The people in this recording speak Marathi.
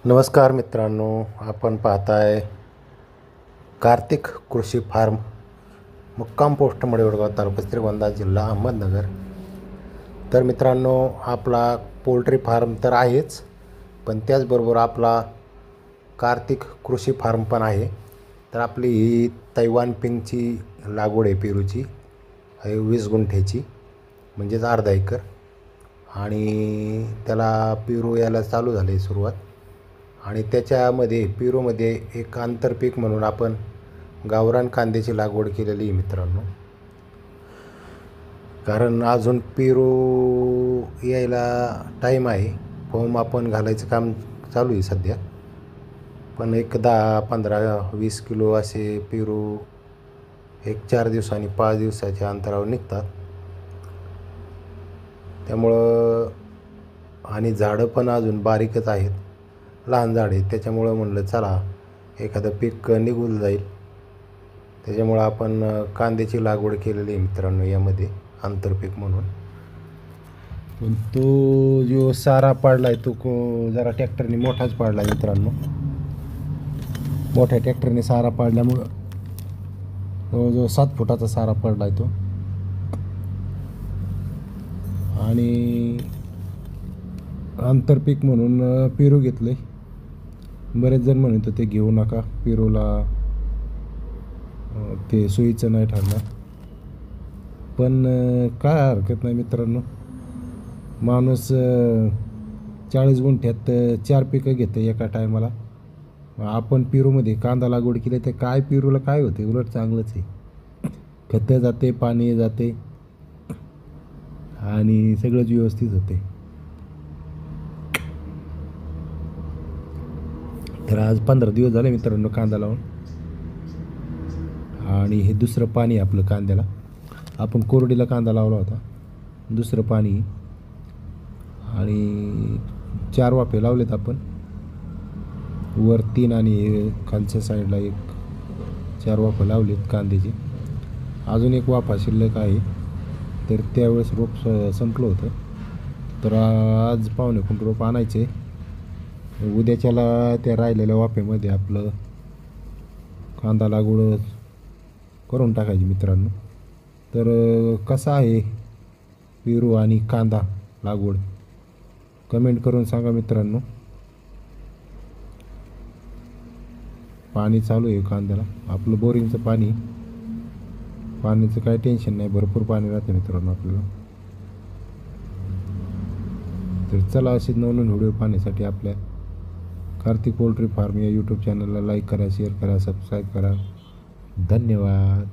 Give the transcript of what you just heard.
नमस्कार मित्रांनो, आपण पाहताय कार्तिक कृषी फार्म, मुक्काम पोस्ट मडेवडगाव, तालुका श्रीगोंदा, जिल्हा अहमदनगर। तर मित्रांनो, आपला पोल्ट्री फार्म तर आहेच, पण त्याचबरोबर आपला कार्तिक कृषी फार्म पण आहे। तर आपली ही तैवान पिंगची लागवड आहे, पेरूची 20 गुंठ्याची, म्हणजेच अर्धा एकर। आणि त्याला पेरू यायला चालू झाले सुरुवात। आणि त्याच्यामध्ये पेरूमध्ये एक आंतरपीक म्हणून आपण गावरान कांद्याची लागवड केलेली आहे मित्रांनो। कारण अजून पेरू यायला टाईम आहे, फॉर्म आपण घालायचं काम चालू आहे सध्या। पण एक 10, 15, 20 किलो असे पेरू एक 4 दिवसांनी 5 दिवसाच्या अंतरावर निघतात। त्यामुळं आणि झाडं पण अजून बारीकच आहेत, लहान झाड आहे। त्याच्यामुळं म्हणलं चला एखादं पीक निघून जाईल, त्याच्यामुळं आपण कांद्याची लागवड केलेली आहे मित्रांनो यामध्ये आंतरपीक म्हणून। पण तो जो सारा पाडला आहे तो जरा ट्रॅक्टरने मोठाच पाडला आहे मित्रांनो। मोठ्या ट्रॅक्टरने सारा पाडल्यामुळं जवळजवळ 7 फुटाचा सारा पडला आहे तो। आणि आंतरपीक म्हणून पेरू घेतले। बरेच जण म्हणत होते घेऊ नका, पेरूला ते सोयीचं नाही ठरणार। पण काय हरकत नाही मित्रांनो, माणूस 40 गुंठ्यात 4 पिकं घेतं एका टायमाला। आपण पेरूमध्ये कांदा लागवड केली तर काय पेरूला काय होते, उलट चांगलंच आहे। खतं जाते, पाणी जाते आणि सगळंच व्यवस्थित होते। तर आज 15 दिवस झाले मित्रांनो कांदा लावून, आणि हे दुसरं पाणी आपलं कांद्याला। आपण कोरडीला कांदा लावला होता, दुसरं पाणी। आणि 4 वाफे लावलेत आपण, वर 3 आणि खालच्या साईडला 4 वाफे लावलेत कांद्याचे। अजून एक वाफा शिल्लक आहे, तर त्यावेळेस रोप संपलं होतं। तर आज पावणे कुंट रोप आणायचे, उद्याच्याला त्या राहिलेल्या वाफेमध्ये आपलं कांदा लागवड करून टाकायची मित्रांनो। तर कसा आहे पेरू आणि कांदा लागवड, कमेंट करून सांगा मित्रांनो। पाणी चालू आहे कांद्याला, आपलं बोरिंगचं पाणी, पाण्याचं काही टेन्शन नाही, भरपूर पाणी राहते मित्रांनो आपल्याला। तर चला असेच नवनवीन व्हिडिओ पाहण्यासाठी आपल्या कार्तिक पोल्ट्री फार्म या यूट्यूब चॅनलला लाईक करा, शेअर करा, सबस्क्राईब करा। धन्यवाद।